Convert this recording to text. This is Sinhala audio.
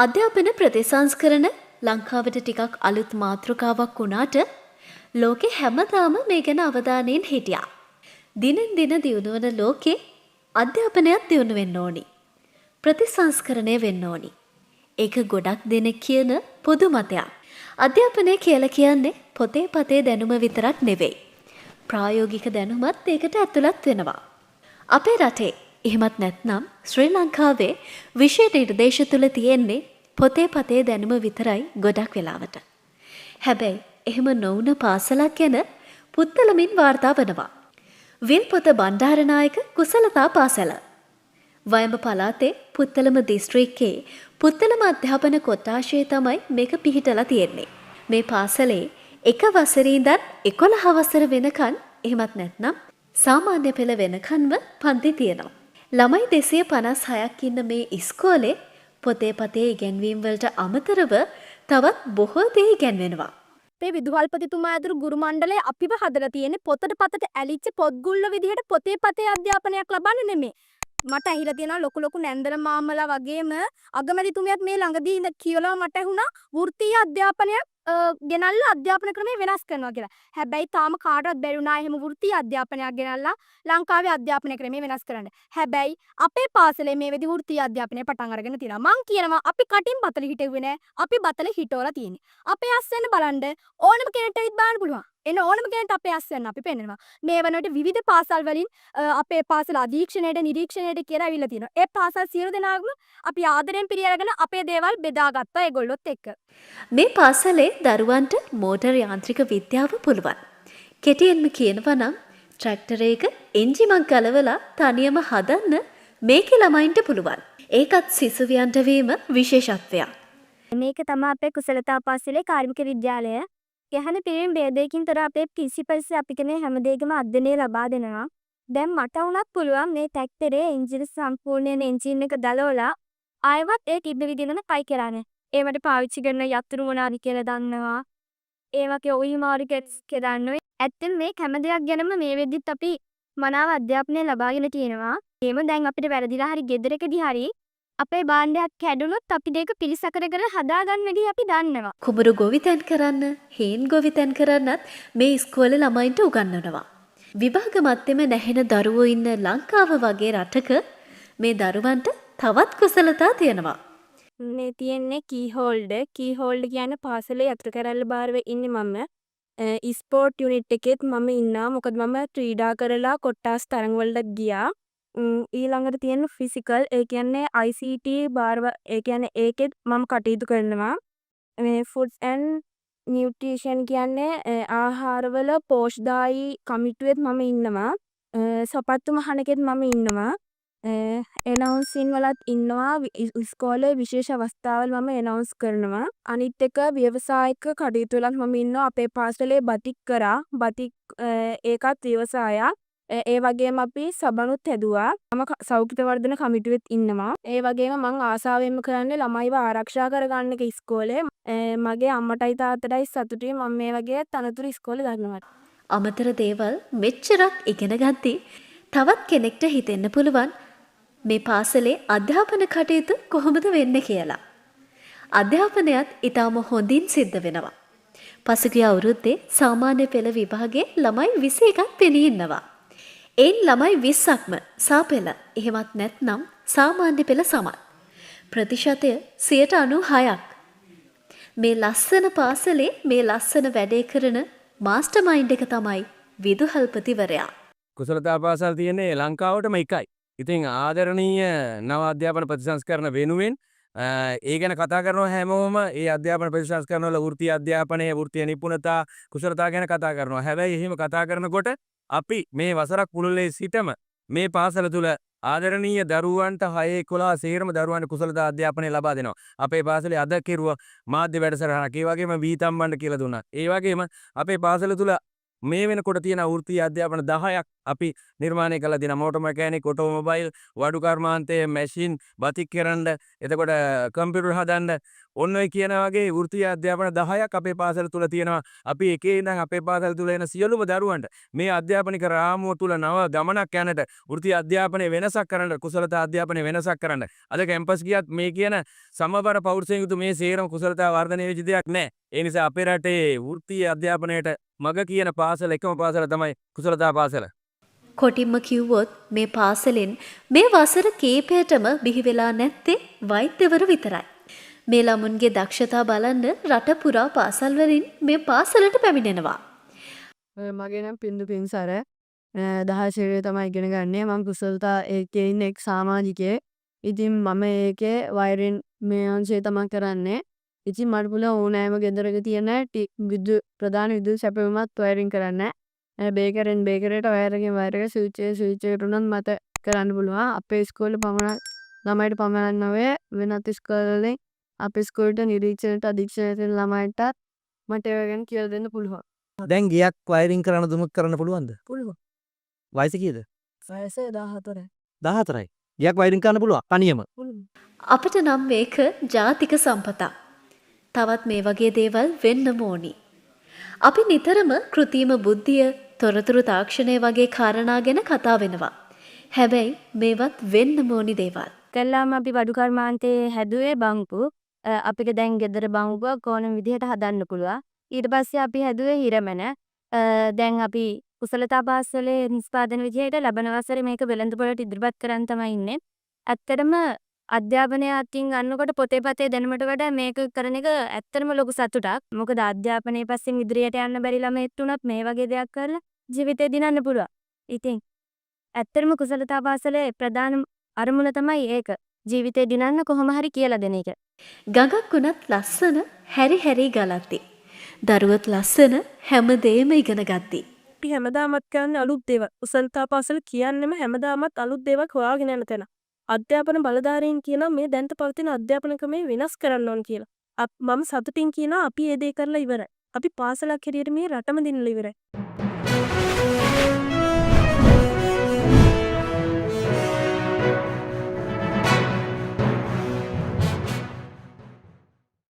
අධ්‍යාපන ප්‍රතිසංස්කරණ ලංකාවට ටිකක් අලුත් මාතෘකාවක් වුණාට ලෝකෙ හැමදාම මේ ගැන අවධානයෙන් හිටියා. දිනෙන් දින දියුණුවන ලෝකේ අධ්‍යාපනයත් දියුණු වෙන්න ඕනි. ප්‍රතිසංස්කරණය වෙන්න ඕනි. ඒක ගොඩක් දෙනෙක් කියන පොදු මතයක්. අධ්‍යාපනය කියලා කියන්නේ පොතේ පතේ දැනුම විතරක් නෙවෙයි. ප්‍රායෝගික දැනුමත් ඒකට ඇතුළත් වෙනවා. අපේ රටේ එහෙමත් නැත්නම් ශ්‍රී ලංකාවේ විෂය නිර්දේශ තුල තියෙන්නේ පොතේ පතේ දැනුම විතරයි ගොඩක් වෙලාවට. හැබැයි එහෙම නොවුන පාසලක් ගැන පුත්තලමින් වාර්තා වනවා. විල්පොත බණ්ඩාරනායක කුසලතා පාසල. වයඹ පළාතේ පුත්තලම දිස්ත්‍රික්කයේ පුත්තලම අධ්‍යාපන කොට්ටාශයේ තමයි මේක පිහිටලා තියෙන්නේ. මේ පාසලේ එක වසරේ ඉඳන් 11 වසර වෙනකන් එහෙමත් නැත්නම් සාමාන්‍ය පෙළ වෙනකන්ම පන්ති තියෙනවා. ළමයි 256ක් ඉන්න මේ ඉස්කෝලේ පොතේ පතේ ඉගැන්වීම් වලට අමතරව තවත් බොහෝ දේ ඉගැන්වෙනවා. අපේ විදුහල්පතිතුමා ඇතුළු ගුරු මණ්ඩලය අපිව හදලා තියෙන්නේ පොතට පතට ඇලිච්ච පොත්ගුල්ල විදිහට පොතේ පතේ අධ්‍යාපනයක් ලබන්න නෙමෙයි. මට ඇහිලා තියෙනවා ලොකු ලොකු නැන්දල මාමලා වගේම අගමැතිතුමියත් මේ ළඟදී කියවලා මට ඇහුණා වෘත්තීය අධ්‍යාපනයක් ගෙනල්ලා අධ්‍යාපන ක්‍රමය වෙනස් කරනවා කියලා. හැබැයි තාම කාටවත් බැරි වුණා එහෙම වෘත්තීය අධ්‍යාපනයක් ගෙනල්ලා ලංකාවේ අධ්‍යාපන ක්‍රමය වෙනස් කරන්න. හැබැයි අපේ පාසලේ මේ වෙදි වෘත්තීය අධ්‍යාපනය පටන් අරගෙන තියෙනවා. මං කියනවා අපි කටින් බතල හිටෙව්වේ නෑ. අපි බතල හිටවලා තියෙන්නේ. අපේ අස්සෙන් බලන්න ඕනම කෙනෙක්ට විත් බලන්න පුළුවන්. එන ඕනම කෙනෙක්ට අපේ අස්සෙන් අපි පෙන්නනවා. මේ වනට විවිධ පාසල් වලින් අපේ පාසල අධීක්ෂණයට නිරීක්ෂණයට කියලා අවිල්ලා තියෙනවා. ඒ පාසල් සියලු දෙනාම අපි ආදරෙන් පිළිඅරගෙන අපේ දේවල් බෙදාගත්තා ඒගොල්ලොත් එක්ක. මේ පාසලේ දරුවන්ට මෝටර් යාන්ත්‍රික විද්‍යාව පුළුවන්. කෙටියෙන්ම කියනවා නම් ට්‍රැක්ටරයක එන්ජිමක් ගලවලා තනියම හදන්න මේකේ ළමයින්ට පුළුවන්. ඒකත් සිසුවියන්ට වීම විශේෂත්වයක්. මේක තමයි අපේ කුසලතා පාසලේ කාර්මික විද්‍යාලය. යහන පිරිවෙන් ભેදයකින් තොර අපේ පිසිපල්සේ අපි කෙනේ හැමදේකම අධ්‍යයනය ලබා දෙනවා. දැන් මට වුණත් පුළුවන් මේ ට්‍රැක්ටරේ එන්ජින් සම්පූර්ණයෙන් එන්ජින් එක දලවලා ආයවත් ඒ තිබ්බ විදිහටම කයි කරන්නේ. ඒවට පාවිච්චි කරන යතුරු මොනවාද කියලා දන්නවා. ඒ වගේ ඔයිල් මාරිකට්ස් කියලා දන්නවා. ඇත්තෙන් මේ හැම දෙයක් ගැනම මේ වෙද්දිත් අපි මනාව අධ්‍යාපනය ලබාගෙන තියෙනවා. ඒම දැන් අපිට වැරදිලා හරි ගෙදරකදී හරි අපේ භාණ්ඩයක් කැඩුනොත් අපි දෙක පිළිසකර කර හදාගන්න වැඩි අපි දන්නවා. කුඹුරු ගොවිතැන් කරන්න, හේන් ගොවිතැන් කරන්නත් මේ ඉස්කෝලේ ළමයින්ට උගන්වනවා. විභාග මට්ටමේ නැහෙන දරුවෝ ඉන්න ලංකාව වගේ රටක මේ දරුවන්ට තවත් කුසලතා තියෙනවා. මේ තියෙන්නේ කී හෝල්ඩර් කියන්නේ පාසලේ යතුරු කැරැල්ල බාරව ඉන්නේ මම. ස්පෝර්ට් යුනිට් එකෙත් මම ඉන්නවා. මොකද මම ක්‍රීඩා කරලා කොට්ටාස් තරඟ වලට ගියා. ඊළඟට තියෙන ෆිසිකල් ඒ කියන්නේ ICT බාරව ඒ කියන්නේ ඒකෙත් මම කටයුතු කරනවා. මේ ෆුඩ්ස් ඇන්ඩ් නියුට්‍රිෂන් කියන්නේ ආහාරවල පෝෂ්‍යදායී කමිටුවෙත් මම ඉන්නවා. සපත්තු මහනකෙත් මම ඉන්නවා. එනවුන්සින් වලත් ඉන්නවා. ඉස්කෝලේ විශේෂ අවස්ථාවල් මම එනවුන්ස් කරනවා. අනිත් එක ව්‍යවසායික කටයුතු වලත් මම ඉන්නවා. අපේ පාසලේ බතික් කරා. බතික් ඒකත් ව්‍යවසායක්. ඒ වගේම අපි සබනුත් හැදුවා. මම සෞඛ්‍ය වර්ධන කමිටුවෙත් ඉන්නවා. ඒ වගේම මං ආසාවෙන්ම කරන්නේ ළමයිව ආරක්ෂා කරගන්න එක ඉස්කෝලේ. මගේ අම්මටයි තාත්තටයි සතුටුයි මම මේ වගේ තනතුරු ඉස්කෝලේ දන්නවා. අමතර දේවල් මෙච්චරක් ඉගෙන ගද්දී තවත් කෙනෙක්ට හිතෙන්න පුළුවන් මේ පාසලේ අධ්‍යාපන කටයුතු කොහොමද වෙන්නේ කියලා. අධ්‍යාපනයත් ඊටම හොඳින් සිද්ධ වෙනවා. පසුගිය අවුරුද්දේ සාමාන්‍ය පෙළ විභාගයේ ළමයි 21ක් පෙනී ඉන්නවා. එයින් ළමයි 20ක්ම සාපෙළ එහෙමත් නැත්නම් සාමාන්‍ය පෙළ සමත්. ප්‍රතිශතය 96ක්. මේ ලස්සන පාසලේ මේ ලස්සන වැඩේ කරන මාස්ටර් මයින්ඩ් එක තමයි විදුහල්පතිවරයා. කුසලතා පාසල් තියෙන්නේ ලංකාවටම එකයි. ඉතින් ආදරණීය නව අධ්‍යාපන ප්‍රතිසංස්කරණ වෙනුවෙන් ඒ ගැන කතා කරනවා හැමෝම ඒ අධ්‍යාපන ප්‍රතිසංස්කරණ වල වෘත්තීය අධ්‍යාපනය, වෘත්තීය නිපුණතා, කුසලතා ගැන කතා කරනවා. හැබැයි එහෙම කතා කරනකොට අපි මේ වසරක් මුළුල්ලේ සිටම මේ පාසල තුල ආදරණීය දරුවන්ට 6 11 සේරම දරුවන්ට කුසලතා අධ්‍යාපනය ලබා දෙනවා. අපේ පාසලේ අද කෙරුව මාධ්‍ය වැඩසටහනක්. ඒ වගේම වීතම්බණ්ඩ කියලා දුන්නා. ඒ වගේම අපේ පාසල තුල මේ වෙනකොට තියෙන වෘත්තීය අධ්‍යාපන 10ක් අපි නිර්මාණය කළ දින මෝටර් මැකෑනික් ඔටෝමොබයිල් වඩු කර්මාන්තය මැෂින් බතික් කරන්න එතකොට කම්පියුටර් හදන්න ඔන්න ඔය කියන වගේ වෘත්තීය අධ්‍යාපන 10ක් අපේ පාසල තුල තියෙනවා. අපි එකේ ඉඳන් අපේ පාසල තුල එන සියලුම දරුවන්ට මේ අධ්‍යාපනික රාමුව තුල නව ගමනක් යන්නට වෘත්තීය අධ්‍යාපනයේ වෙනසක් කරන්න කුසලතා අධ්‍යාපනයේ වෙනසක් කරන්න. අද කැම්පස් ගියත් මේ කියන සමබර පෞරුෂයෙන් යුතු මේ සේරම කුසලතා වර්ධනය වෙච්ච දෙයක් නැහැ. ඒ නිසා අපේ රටේ වෘත්තීය අධ්‍යාපනයට මග කියන පාසල එකම පාසල තමයි කුසලතා පාසල. කොටින්ම කිව්වොත් මේ පාසලෙන් මේ වසර කීපයටම බිහි වෙලා නැත්තේ වෛද්‍යවරු විතරයි. මේ ළමුන්ගේ දක්ෂතා බලන්න රට පුරා පාසල් වලින් මේ පාසලට පැමිණෙනවා. මගේ නම් පින්දු පින්සර 16 තමයි ඉගෙන ගන්නේ. මම කුසලතා ඒකේ ඉන්න එක් සමාජිකයෙක්. ඉතින් මම ඒකේ වයරින් මේ අංශය තමයි කරන්නේ. ඉතින් මට පුළුවන් ඕනෑම ගෙදරක තියෙන ප්‍රධාන විදුලි සැපයුමත් වයරින් කරන්න. බේකරෙන් බේකරයට වයරකින් වයරක ස්විච් එකට උනත් මට කරන්න පුළුවන්. අපේ ඉස්කෝලේ පමණ ළමයිට පමණක් නෙවෙයි වෙනත් ඉස්කෝල වලින් අපේ ඉස්කෝලේට නිරීක්ෂණයට අධීක්ෂණයට එන ළමයිටත් මට ඒව ගැන කියලා දෙන්න පුළුවන්. දැන් ගියක් වයරින් කරන්න දුමුත් කරන්න පුළුවන්ද? පුළුවන්. වයස කීයද? වයස 14යි. 14යි. ගියක් වයරින් කරන්න පුළුවන් තනියම. පුළුවන්. අපිට නම් මේක ජාතික සම්පතක්. තවත් මේ වගේ දේවල් වෙන්නම ඕනි. අපි නිතරම කෘත්‍රිම බුද්ධිය, තොරතුරු තාක්ෂණය වගේ කාරණා ගැන කතා වෙනවා. හැබැයි මේවත් වෙන්නම ඕනි දේවල්. කළාම අපි වඩු කර්මාන්තයේ හැදුවේ බංකු. අපිට දැන් ගෙදර බංකුවක් ඕනම විදිහට හදන්න පුළුවන්. ඊට පස්සේ අපි හැදුවේ හිරමන. දැන් අපි කුසලතා පාසලේ නිෂ්පාදන විදිහට ලබන වසරේ මේක වෙළඳ පොළට ඉදිරිපත් කරන් තමයි ඉන්නේ. ඇත්තටම අධ්‍යාපනය අතින් ගන්නකොට පොතේ පතේ දැනුමට වඩා මේක කරන එක ඇත්තටම ලොකු සතුටක්. මොකද අධ්‍යාපනයේ පස්සෙන් ඉදිරියට යන්න බැරි ළමයෙක් උනත් මේ වගේ දෙයක් කරලා ජීවිතේ දිනන්න පුළුවන්. ඉතින් ඇත්තටම කුසලතා පාසලේ ප්‍රධාන අරමුණ තමයි ඒක. ජීවිතේ දිනන්න කොහොම හරි කියලා දෙන එක. ගඟක් උනත් ලස්සන හැරි හැරි ගලද්දි. දරුවත් ලස්සන හැමදේම ඉගෙන ගද්දි. අපි හැමදාමත් කරන්නේ අලුත් දේවල්. කුසලතා පාසල කියන්නේම හැමදාමත් අලුත් දේවල් හොයාගෙන යන තැන. අධ්‍යාපන බලධාරීන් කියනවා මේ දැන්ත පවතින අධ්‍යාපන ක්‍රමය වෙනස් කරන්න ඕන කියලා. මම සතුටින් කියනවා අපි ඒ දේ කරලා ඉවරයි. අපි පාසලක් හැටියට මේ රටම දිනලා ඉවරයි.